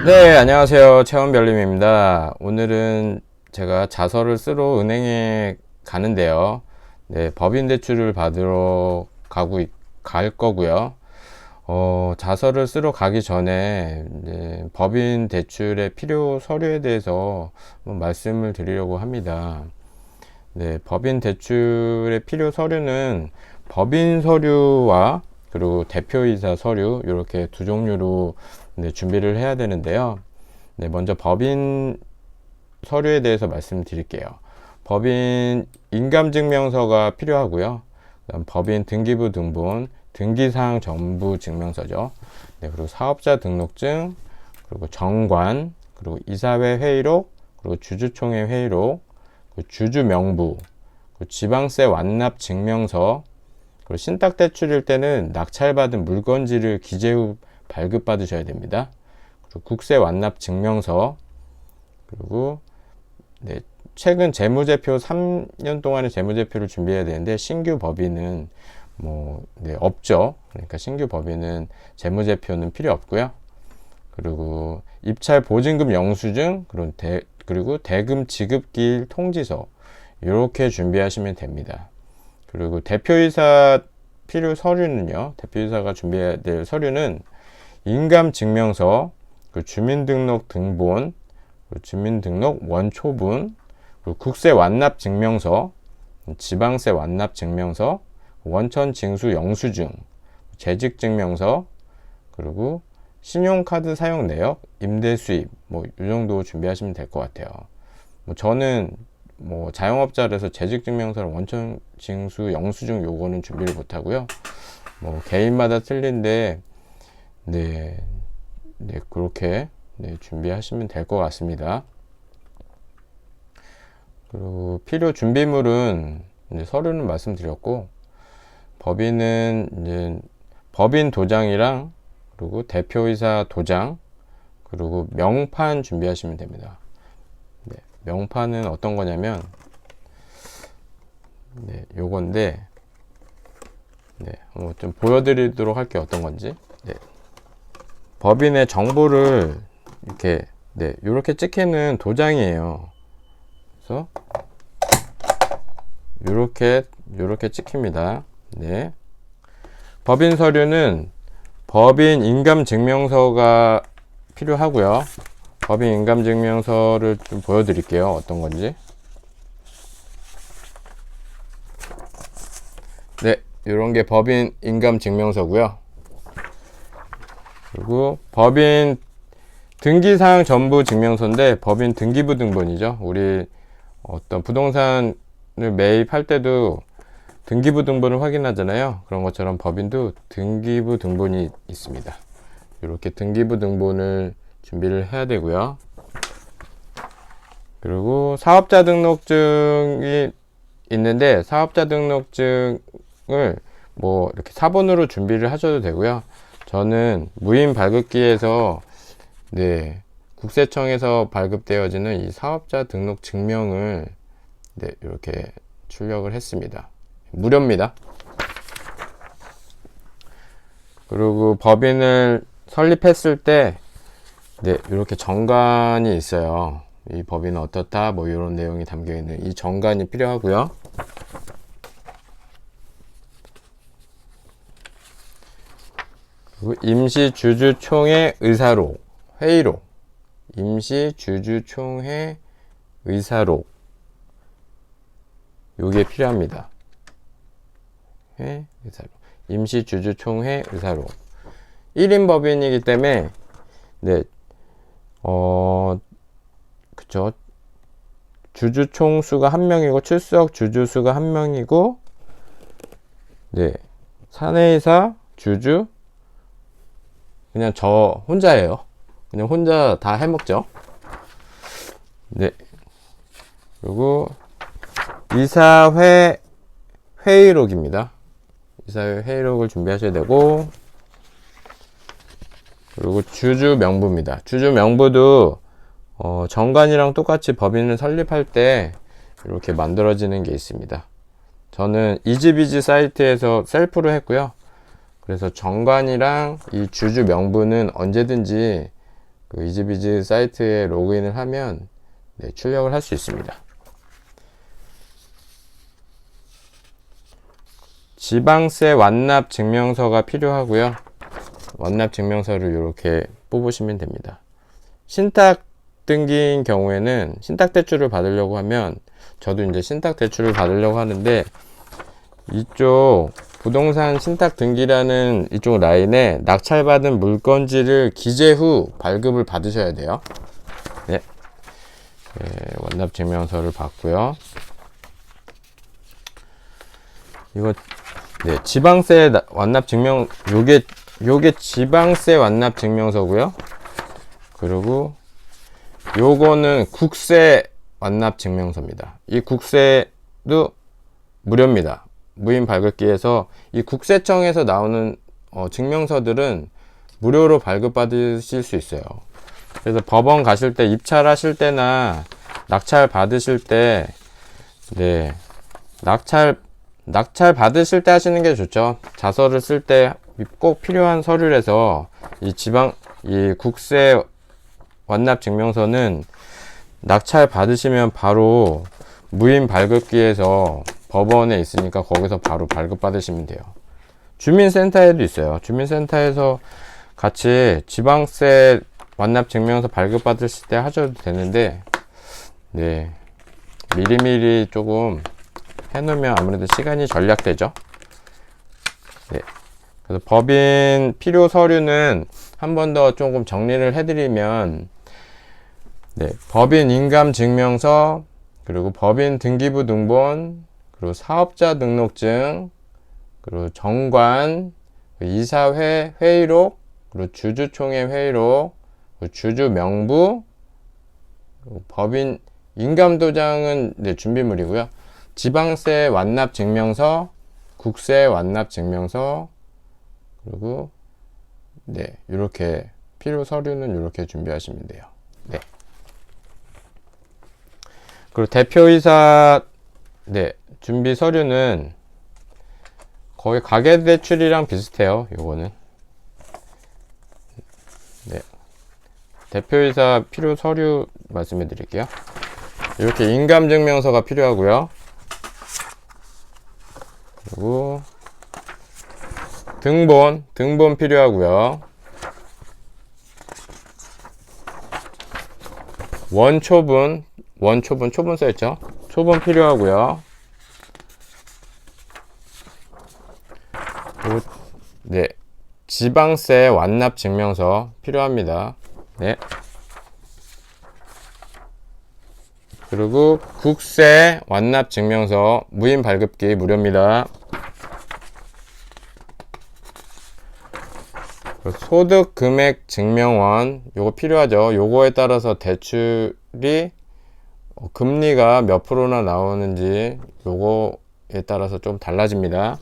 네, 안녕하세요. 채원별님입니다. 오늘은 제가 자서를 쓰러 은행에 가는데요. 네, 법인 대출을 받으러 갈 거고요. 자서를 쓰러 가기 전에 이제 법인 대출의 필요 서류에 대해서 한번 말씀을 드리려고 합니다. 네, 법인 대출의 필요 서류는 법인 서류와 그리고 대표이사 서류 이렇게 두 종류로 네, 준비를 해야 되는데요. 네, 먼저 법인 서류에 대해서 말씀드릴게요. 법인 인감증명서가 필요하고요. 그다음 법인 등기부 등본, 등기사항 전부 증명서죠. 네, 그리고 사업자 등록증, 그리고 정관, 그리고 이사회 회의록, 그리고 주주총회 회의록, 그리고 주주 명부, 그리고 지방세 완납 증명서, 그리고 신탁대출일 때는 낙찰받은 물건지를 기재 후 발급받으셔야 됩니다. 그리고 국세 완납 증명서, 그리고 네, 최근 재무제표 3년 동안의 재무제표를 준비해야 되는데 신규 법인은 네, 없죠. 그러니까 신규 법인은 재무제표는 필요 없고요. 그리고 입찰 보증금 영수증, 그리고 대금 지급기일 통지서 이렇게 준비하시면 됩니다. 그리고 대표이사 필요 서류는요. 대표이사가 준비해야 될 서류는 인감증명서, 주민등록 등본, 주민등록 원초분, 국세 완납 증명서, 지방세 완납 증명서, 원천 징수 영수증, 재직 증명서, 그리고 신용카드 사용 내역, 임대 수입, 이 정도 준비하시면 될 것 같아요. 저는 자영업자라서 재직 증명서랑 원천 징수 영수증 요거는 준비를 못 하고요. 개인마다 틀린데, 네, 그렇게 준비하시면 될 것 같습니다. 그리고 필요 준비물은 서류는 말씀드렸고, 법인은 이제 법인 도장이랑 그리고 대표이사 도장, 그리고 명판 준비하시면 됩니다. 네, 명판은 어떤 거냐면, 요건데, 한번 좀 보여드리도록 할게요. 어떤 건지. 법인의 정보를 이렇게 찍히는 도장이에요. 그래서 이렇게 찍힙니다. 네. 법인 서류는 법인 인감증명서가 필요하고요. 법인 인감증명서를 좀 보여드릴게요. 어떤 건지. 네, 이런 게 법인 인감증명서고요. 그리고 법인 등기사항 전부 증명서인데 법인 등기부 등본이죠. 우리 어떤 부동산을 매입할 때도 등기부 등본을 확인하잖아요. 그런 것처럼 법인도 등기부 등본이 있습니다. 이렇게 등기부 등본을 준비를 해야 되고요. 그리고 사업자 등록증이 있는데 사업자 등록증을 이렇게 사본으로 준비를 하셔도 되고요. 저는 무인 발급기에서 국세청에서 발급되어지는 이 사업자 등록 증명을 이렇게 출력을 했습니다. 무료입니다. 그리고 법인을 설립했을 때 이렇게 정관이 있어요. 이 법인은 어떻다 이런 내용이 담겨 있는 이 정관이 필요하고요. 그리고 임시주주총회 의사록, 회의록, 임시주주총회 의사록 요게 필요합니다. 의사록. 임시주주총회 의사록 1인 법인이기 때문에 그쵸, 주주총수가 1명이고 출석 주주수가 1명이고 사내이사 주주 그냥 저 혼자예요. 그냥 혼자 다 해먹죠. 그리고 이사회 회의록입니다. 이사회 회의록을 준비하셔야 되고, 그리고 주주 명부입니다. 주주 명부도 정관이랑 똑같이 법인을 설립할 때 이렇게 만들어지는 게 있습니다. 저는 이지비지 사이트에서 셀프로 했고요. 그래서 정관이랑 이 주주 명부는 언제든지 그 이지비즈 사이트에 로그인을 하면 네, 출력을 할 수 있습니다. 지방세 완납 증명서가 필요하고요. 완납 증명서를 이렇게 뽑으시면 됩니다. 신탁 등기인 경우에는 신탁 대출을 받으려고 하면, 저도 이제 신탁 대출을 받으려고 하는데, 이쪽 부동산 신탁 등기라는 이쪽 라인에 낙찰받은 물건지를 기재 후 발급을 받으셔야 돼요. 네. 네, 완납 증명서를 받고요. 이거 네, 지방세 완납 증명, 요게 지방세 완납 증명서고요. 그리고 요거는 국세 완납 증명서입니다. 이 국세도 무료입니다. 무인 발급기에서 이 국세청에서 나오는 증명서들은 무료로 발급받으실 수 있어요. 그래서 법원 가실 때, 입찰하실 때나 낙찰 받으실 때, 네, 낙찰 받으실 때 하시는 게 좋죠. 자서를 쓸 때 꼭 필요한 서류라서 이 국세 완납 증명서는 낙찰 받으시면 바로 무인 발급기에서 법원에 있으니까 거기서 바로 발급 받으시면 돼요. 주민센터에도 있어요. 주민센터에서 같이 지방세 완납 증명서 발급 받으실 때 하셔도 되는데, 네, 미리미리 조금 해놓으면 아무래도 시간이 절약되죠. 네. 그래서 법인 필요 서류는 한 번 더 조금 정리를 해드리면, 네, 법인 인감 증명서, 그리고 법인 등기부 등본, 그리고 사업자 등록증, 그리고 정관, 이사회 회의록, 그리고 주주총회 회의록, 그리고 주주 명부, 그리고 법인 인감도장은 네, 준비물이고요. 지방세 완납 증명서, 국세 완납 증명서, 그리고 네, 이렇게 필요 서류는 이렇게 준비하시면 돼요. 네. 그리고 대표이사 네, 준비 서류는 거의 가계대출이랑 비슷해요. 요거는 네, 대표이사 필요 서류 말씀해 드릴게요. 이렇게 인감증명서가 필요하고요. 그리고 등본 필요하고요. 초본 써있죠? 초본 필요하고요. 그리고 네, 지방세 완납 증명서 필요합니다. 네. 그리고 국세 완납 증명서 무인 발급기 무료입니다. 소득 금액 증명원 요거 필요하죠. 요거에 따라서 대출이 금리가 몇 프로나 나오는지 요거에 따라서 좀 달라집니다.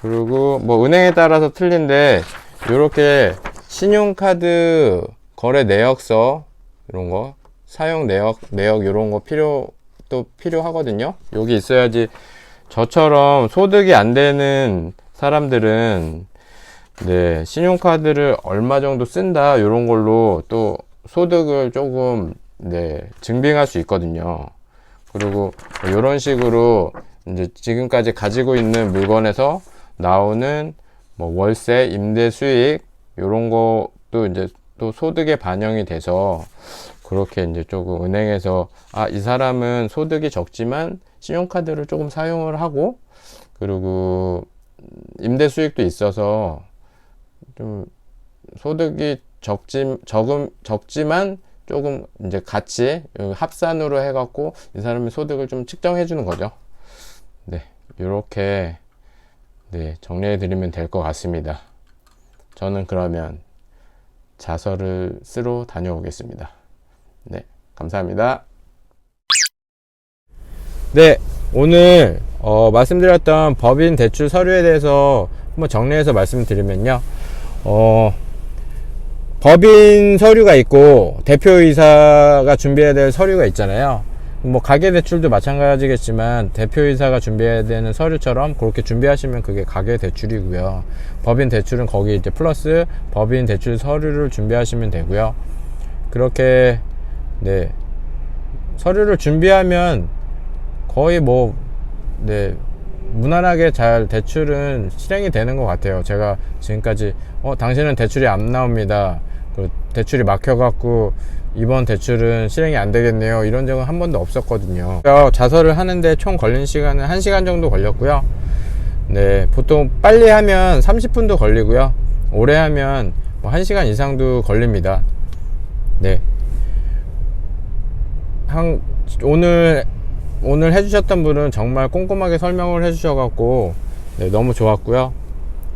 그리고 뭐 은행에 따라서 틀린데 요렇게 신용카드 거래 내역서 이런 거 사용 내역 이런 거 필요하거든요. 여기 있어야지. 저처럼 소득이 안 되는 사람들은 네, 신용카드를 얼마 정도 쓴다 이런 걸로 또 소득을 조금 네, 증빙할 수 있거든요. 그리고 이런 식으로 이제 지금까지 가지고 있는 물건에서 나오는 뭐 월세, 임대 수익 이런 것도 이제 또 소득에 반영이 돼서 그렇게 이제 조금 은행에서 이 사람은 소득이 적지만 신용카드를 조금 사용을 하고 그리고 임대 수익도 있어서 좀 소득이 적지만 조금 이제 같이 합산으로 해갖고 이 사람의 소득을 좀 측정해 주는 거죠. 네, 이렇게 네, 정리해 드리면 될 것 같습니다. 저는 그러면 자서를 쓰러 다녀오겠습니다. 네, 감사합니다. 네, 오늘 말씀드렸던 법인 대출 서류에 대해서 한번 정리해서 말씀드리면요. 법인 서류가 있고 대표이사가 준비해야 될 서류가 있잖아요. 뭐 가계대출도 마찬가지겠지만 대표이사가 준비해야 되는 서류처럼 그렇게 준비하시면 그게 가계대출이고요. 법인 대출은 거기 이제 플러스 법인 대출 서류를 준비하시면 되고요. 그렇게 네 서류를 준비하면 거의 뭐 네 무난하게 잘 대출은 실행이 되는 것 같아요. 제가 지금까지 당신은 대출이 안 나옵니다, 대출이 막혀갖고 이번 대출은 실행이 안 되겠네요, 이런 적은 한 번도 없었거든요. 자서를 하는데 총 걸린 시간은 1시간 정도 걸렸고요. 네, 보통 빨리 하면 30분도 걸리고요, 오래 하면 뭐 1시간 이상도 걸립니다. 네, 오늘 해주셨던 분은 정말 꼼꼼하게 설명을 해주셔갖고 네, 너무 좋았고요.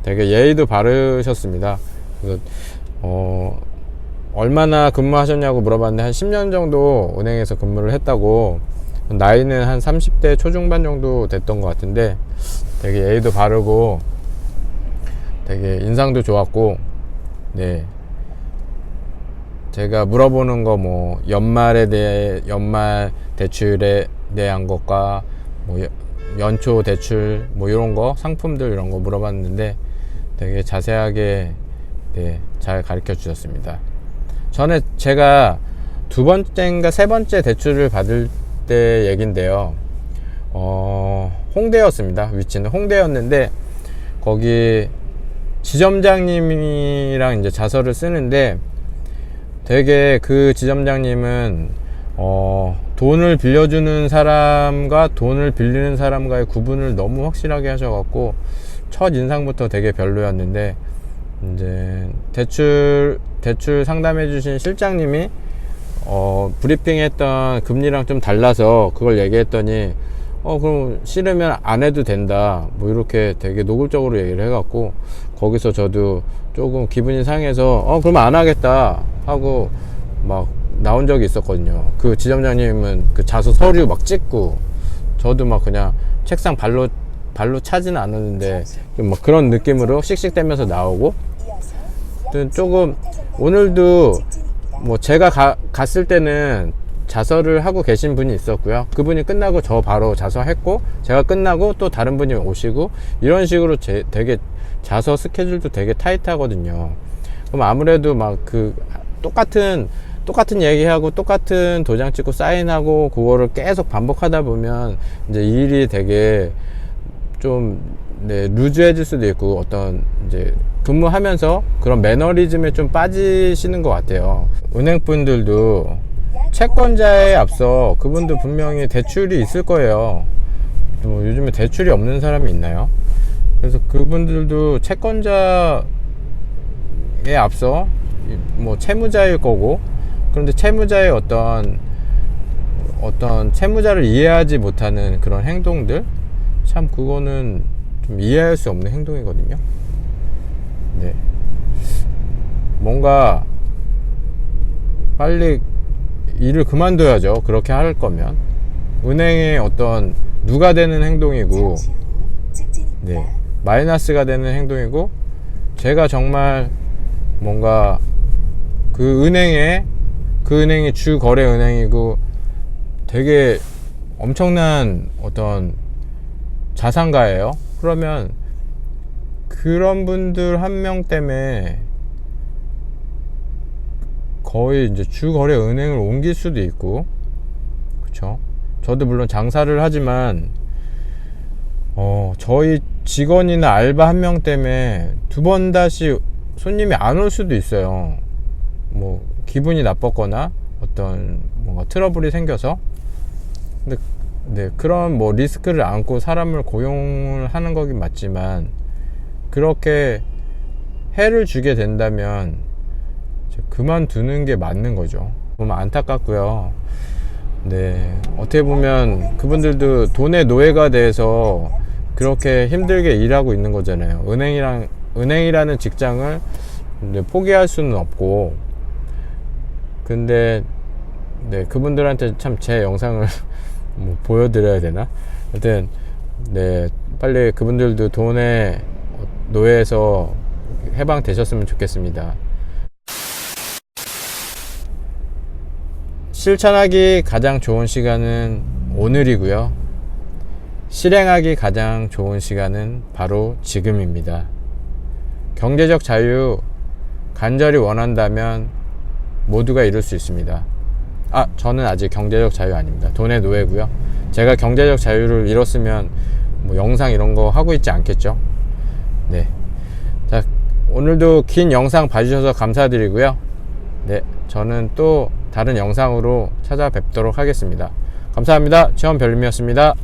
되게 예의도 바르셨습니다. 그래서 얼마나 근무하셨냐고 물어봤는데 한 10년 정도 은행에서 근무를 했다고, 나이는 한 30대 초중반 정도 됐던 것 같은데 되게 예의도 바르고 되게 인상도 좋았고, 네, 제가 물어보는 거 뭐 연말 대출에 대한 것과 뭐 연초 대출 뭐 이런 거 상품들 이런 거 물어봤는데 되게 자세하게 네, 잘 가르쳐 주셨습니다. 전에 제가 두 번째인가 세 번째 대출을 받을 때 얘긴데요. 홍대였습니다. 위치는 홍대였는데 거기 지점장님이랑 이제 자서를 쓰는데 되게 그 지점장님은 돈을 빌려주는 사람과 돈을 빌리는 사람과의 구분을 너무 확실하게 하셔갖고 첫 인상부터 되게 별로였는데, 이제 대출 상담해 주신 실장님이 브리핑 했던 금리랑 좀 달라서 그걸 얘기했더니 그럼 싫으면 안 해도 된다, 뭐 이렇게 되게 노골적으로 얘기를 해갖고 거기서 저도 조금 기분이 상해서 그러면 안 하겠다 하고 막 나온 적이 있었거든요. 그 지점장님은 그 자서 서류 막 찍고, 저도 막 그냥 책상 발로 차지는 않았는데 막 그런 느낌으로 씩씩대면서 나오고, 조금 오늘도 뭐 제가 갔을 때는 자서를 하고 계신 분이 있었고요. 그분이 끝나고 저 바로 자서했고, 제가 끝나고 또 다른 분이 오시고, 이런 식으로 되게 자서 스케줄도 되게 타이트하거든요. 그럼 아무래도 막 그 똑같은 얘기하고 똑같은 도장 찍고 사인하고 그거를 계속 반복하다 보면 이제 이 일이 되게 좀 네, 루즈해질 수도 있고, 어떤 이제 근무하면서 그런 매너리즘에 좀 빠지시는 것 같아요. 은행분들도 채권자에 앞서 그분도 분명히 대출이 있을 거예요. 뭐 요즘에 대출이 없는 사람이 있나요? 그래서 그분들도 채권자에 앞서 뭐 채무자일 거고, 그런데 채무자의 어떤 채무자를 이해하지 못하는 그런 행동들, 참 그거는 좀 이해할 수 없는 행동이거든요. 네, 뭔가 빨리 일을 그만둬야죠. 그렇게 할 거면. 은행의 어떤 누가 되는 행동이고, 네, 마이너스가 되는 행동이고, 제가 정말 뭔가 그 은행이 주 거래 은행이고 되게 엄청난 어떤 자산가예요. 그러면 그런 분들 한 명 때문에 거의 이제 주 거래 은행을 옮길 수도 있고, 그쵸? 저도 물론 장사를 하지만 저희 직원이나 알바 한 명 때문에 두 번 다시 손님이 안 올 수도 있어요. 뭐 기분이 나빴거나 어떤 뭔가 트러블이 생겨서. 근데 네, 그런 뭐 리스크를 안고 사람을 고용을 하는 거긴 맞지만, 그렇게 해를 주게 된다면 그만두는 게 맞는 거죠. 보면 안타깝고요. 네, 어떻게 보면 그분들도 돈의 노예가 돼서 그렇게 힘들게 일하고 있는 거잖아요. 은행이라는 직장을 포기할 수는 없고. 근데 네, 그분들한테 참 제 영상을 뭐 보여드려야 되나? 하여튼 네, 빨리 그분들도 돈의 노예에서 해방되셨으면 좋겠습니다. 실천하기 가장 좋은 시간은 오늘이고요. 실행하기 가장 좋은 시간은 바로 지금입니다. 경제적 자유 간절히 원한다면 모두가 이룰 수 있습니다. 저는 아직 경제적 자유 아닙니다. 돈의 노예고요. 제가 경제적 자유를 잃었으면 뭐 영상 이런 거 하고 있지 않겠죠. 네. 자, 오늘도 긴 영상 봐주셔서 감사드리고요. 네, 저는 또 다른 영상으로 찾아뵙도록 하겠습니다. 감사합니다. 체험별님이었습니다.